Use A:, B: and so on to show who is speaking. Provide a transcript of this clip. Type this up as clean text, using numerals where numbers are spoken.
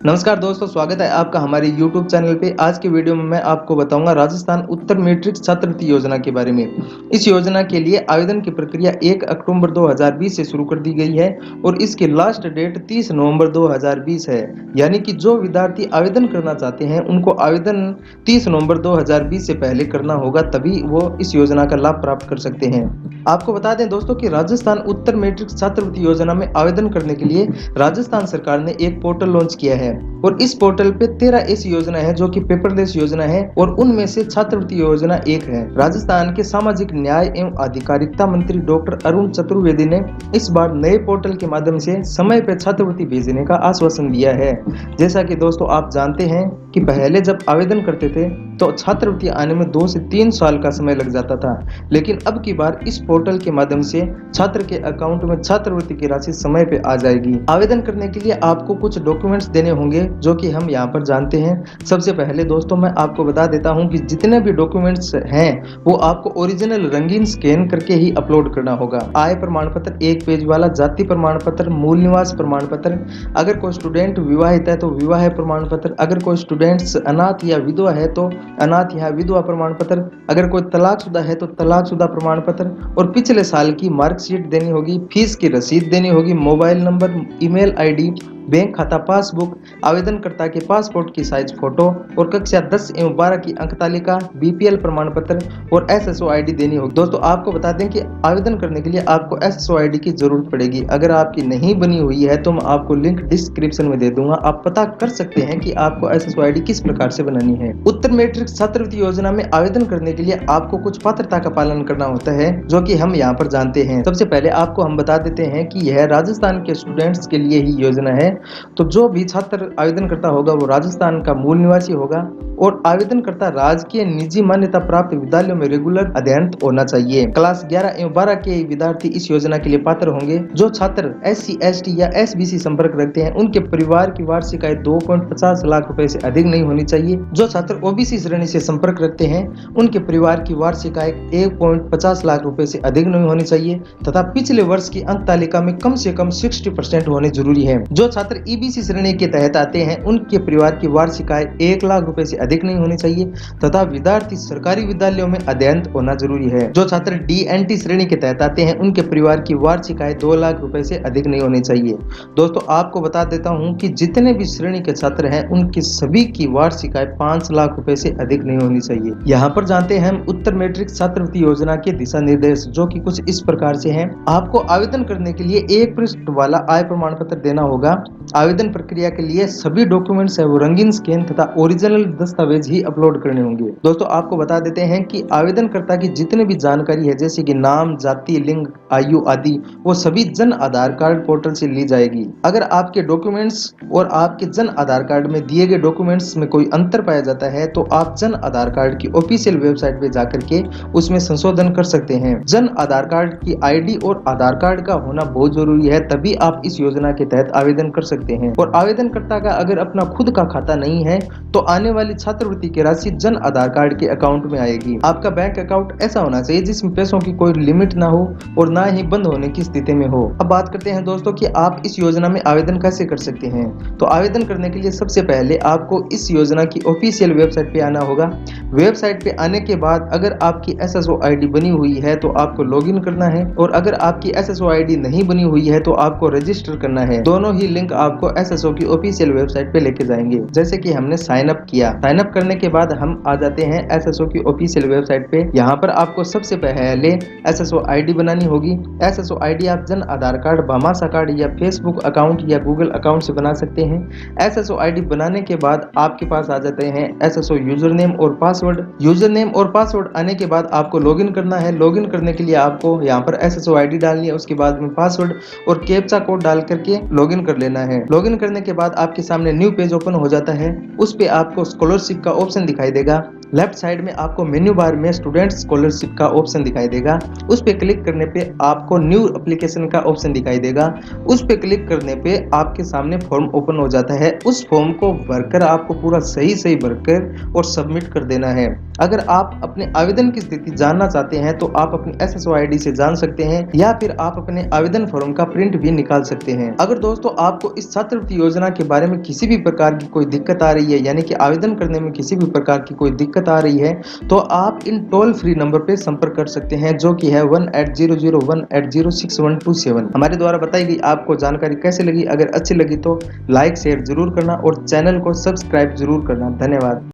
A: नमस्कार दोस्तों, स्वागत है आपका हमारे YouTube चैनल पे। आज के वीडियो में मैं आपको बताऊंगा राजस्थान उत्तर मैट्रिक छात्रवृत्ति योजना के बारे में। इस योजना के लिए आवेदन की प्रक्रिया 1 अक्टूबर 2020 से शुरू कर दी गई है और इसकी लास्ट डेट 30 नवंबर 2020 है। यानी कि जो विद्यार्थी आवेदन करना चाहते हैं उनको आवेदन 30 नवंबर 2020 से पहले करना होगा, तभी वो इस योजना का लाभ प्राप्त कर सकते हैं। आपको बता दें दोस्तों कि राजस्थान उत्तर मैट्रिक छात्रवृत्ति योजना में आवेदन करने के लिए राजस्थान सरकार ने एक पोर्टल लॉन्च किया है और इस पोर्टल पे 13 ऐसी योजना है जो कि पेपरलेस योजना है और उनमें से छात्रवृत्ति योजना एक है। राजस्थान के सामाजिक न्याय एवं अधिकारिता मंत्री डॉक्टर अरुण चतुर्वेदी ने इस बार नए पोर्टल के माध्यम से समय पर छात्रवृत्ति भेजने का आश्वासन दिया है। जैसा कि दोस्तों आप जानते हैं कि पहले जब आवेदन करते थे तो छात्रवृत्ति आने में 2 से 3 साल का समय लग जाता था, लेकिन अब की बार इस पोर्टल के माध्यम से छात्र के अकाउंट में छात्रवृत्ति की राशि समय पे आ जाएगी। आवेदन करने के लिए आपको कुछ डॉक्यूमेंट्स देने होंगे जो कि हम यहाँ पर जानते हैं। सबसे पहले दोस्तों मैं आपको बता देता हूँ कि जितने भी डॉक्यूमेंट्स हैं वो आपको ओरिजिनल रंगीन स्कैन करके ही अपलोड करना होगा। आय प्रमाण पत्र 1 पेज वाला, जाति प्रमाण पत्र, मूल निवास प्रमाण पत्र, अगर कोई स्टूडेंट विवाहित है तो विवाह प्रमाण पत्र, अगर कोई स्टूडेंट्स अनाथ या विधवा है तो अनाथ या विधवा प्रमाण पत्र, अगर कोई तलाकशुदा है तो तलाकशुदा प्रमाण पत्र और पिछले साल की मार्कशीट देनी होगी, फीस की रसीद देनी होगी, mobile number, email ID, bank खाता पासबुक, आवेदनकर्ता के पासपोर्ट की साइज फोटो और कक्षा 10 एवं 12 की अंक तालिका, बीपीएल प्रमाण पत्र और एसएसओ आईडी देनी होगी। दोस्तों आपको बता दें कि आवेदन करने के लिए आपको एसएसओ आईडी की जरूरत पड़ेगी। अगर आपकी नहीं बनी हुई है तो मैं आपको लिंक डिस्क्रिप्शन में दे दूंगा, आप पता कर सकते हैं कि आपको एसएसओ आईडी किस प्रकार से बनानी है। उत्तर मैट्रिक छात्रवृत्ति योजना में आवेदन करने के लिए आपको कुछ पात्रता का पालन करना होता है जो कि हम यहाँ पर जानते हैं। सबसे पहले आपको हम बता देते हैं कि यह राजस्थान के स्टूडेंट्स के लिए ही योजना है, तो जो भी छात्र आवेदन करता होगा वो राजस्थान का मूल निवासी होगा और आवेदन करता राजकीय निजी मान्यता प्राप्त विद्यालयों में रेगुलर अध्ययनरत होना चाहिए। क्लास 11 एवं 12 के विद्यार्थी इस योजना के लिए पात्र होंगे। जो छात्र SC ST या SBC संपर्क रखते हैं उनके परिवार की वार्षिक आय 2.50 लाख रुपए से अधिक नहीं होनी चाहिए। जो छात्र OBC श्रेणी से संपर्क रखते हैं उनके परिवार की वार्षिक आय 1.50 लाख रुपए से अधिक नहीं होनी चाहिए तथा पिछले वर्ष की अंक तालिका में कम से कम 60% होने जरूरी है। जो छात्र EBC श्रेणी के तहत आते हैं उनके परिवार की वार्षिक आय 1 लाख रुपए से अधिक नहीं होनी चाहिए तथा विद्यार्थी सरकारी विद्यालयों में अध्ययनरत होना जरूरी है। जो छात्र DNT श्रेणी के तहत आते हैं उनके परिवार की वार्षिक आय 2 लाख रुपए से अधिक नहीं होनी चाहिए। दोस्तों आपको बता देता हूं कि जितने भी श्रेणी के छात्र हैं उनकी सभी की वार्षिक आय 5 लाख रुपए से अधिक नहीं होनी चाहिए। यहाँ पर जानते हैं हम उत्तर मैट्रिक छात्रवृत्ति योजना के दिशा निर्देश जो कि कुछ इस प्रकार से हैं। आपको आवेदन करने के लिए 1 पृष्ठ वाला आय प्रमाण पत्र देना होगा। आवेदन प्रक्रिया के लिए सभी डॉक्यूमेंट्स है वो रंगीन स्कैन तथा ओरिजिनल दस्तावेज ही अपलोड करने होंगे। दोस्तों आपको बता देते हैं कि आवेदनकर्ता की जितनी भी जानकारी है जैसे कि नाम, जाति, लिंग, आयु आदि वो सभी जन आधार कार्ड पोर्टल से ली जाएगी। अगर आपके डॉक्यूमेंट्स और आपके जन आधार कार्ड में दिए गए डॉक्यूमेंट्स में कोई अंतर पाया जाता है तो आप जन आधार कार्ड की ऑफिशियल वेबसाइट पे जाकर के उसमें संशोधन कर सकते हैं। जन आधार कार्ड की ID और आधार कार्ड का होना बहुत जरूरी है, तभी आप इस योजना के तहत आवेदन कर सकते हैं। और आवेदनकर्ता का अगर अपना खुद का खाता नहीं है तो आने वाली छात्रवृत्ति की राशि जन आधार कार्ड के अकाउंट में आएगी। आपका बैंक अकाउंट ऐसा होना चाहिए जिसमें पैसों की कोई लिमिट ना हो और ना ही बंद होने की स्थिति में हो। अब बात करते हैं दोस्तों कि आप इस योजना में आवेदन कैसे कर सकते हैं। तो आवेदन करने के लिए सबसे पहले आपको इस योजना की ऑफिशियल वेबसाइट पे आना होगा। वेबसाइट पे आने के बाद अगर आपकी SSO ID बनी हुई है तो आपको लॉगिन करना है और अगर आपकी SSO ID नहीं बनी हुई है तो आपको रजिस्टर करना है। दोनों ही लिंक आपको SSO की ऑफिशियल वेबसाइट पे लेके जाएंगे। जैसे कि हमने साइन अप किया, साइन अप करने के बाद हम आ जाते हैं SSO की ऑफिशियल वेबसाइट पे। यहाँ पर आपको सबसे पहले SSO ID बनानी होगी। SSO ID आप जन आधार कार्ड, भामाशा कार्ड या फेसबुक अकाउंट या गूगल अकाउंट से बना सकते हैं। SSO ID बनाने के बाद आपके पास आ जाते हैं SSO यूजर नेम और पासवर्ड। यूजर नेम और पासवर्ड आने के बाद आपको लॉगिन करना है। लॉगिन करने के लिए आपको यहाँ पर SSO ID डालनी है, उसके बाद में पासवर्ड और कैप्चा कोड डाल करके लॉगिन कर लेना है। लॉगिन करने के बाद आपके सामने न्यू पेज ओपन हो जाता है। उस पे आपको स्कॉलरशिप का ऑप्शन दिखाई देगा। लेफ्ट साइड में आपको मेन्यू बार में स्टूडेंट स्कॉलरशिप का ऑप्शन दिखाई देगा। उस पे क्लिक करने पे आपको न्यू एप्लीकेशन का ऑप्शन दिखाई देगा। उस पे क्लिक करने पे आपके सामने फॉर्म ओपन हो जाता है। उस फॉर्म को भरकर आपको पूरा सही भरकर और सबमिट कर देना है। अगर आप अपने आवेदन की स्थिति जानना चाहते हैं तो आप अपनी SSO ID से जान सकते हैं या फिर आप अपने आवेदन फॉर्म का प्रिंट भी निकाल सकते हैं। अगर दोस्तों आपको इस छात्रवृत्ति योजना के बारे में किसी भी प्रकार की कोई दिक्कत आ रही है, यानी कि आवेदन करने में किसी भी प्रकार की कोई दिक्कत आ रही है, तो आप इन टोल फ्री नंबर पे संपर्क कर सकते हैं, जो कि है 18001806127। हमारे द्वारा बताई गई आपको जानकारी कैसे लगी? अगर अच्छी लगी तो लाइक शेयर जरूर करना और चैनल को सब्सक्राइब जरूर करना। धन्यवाद।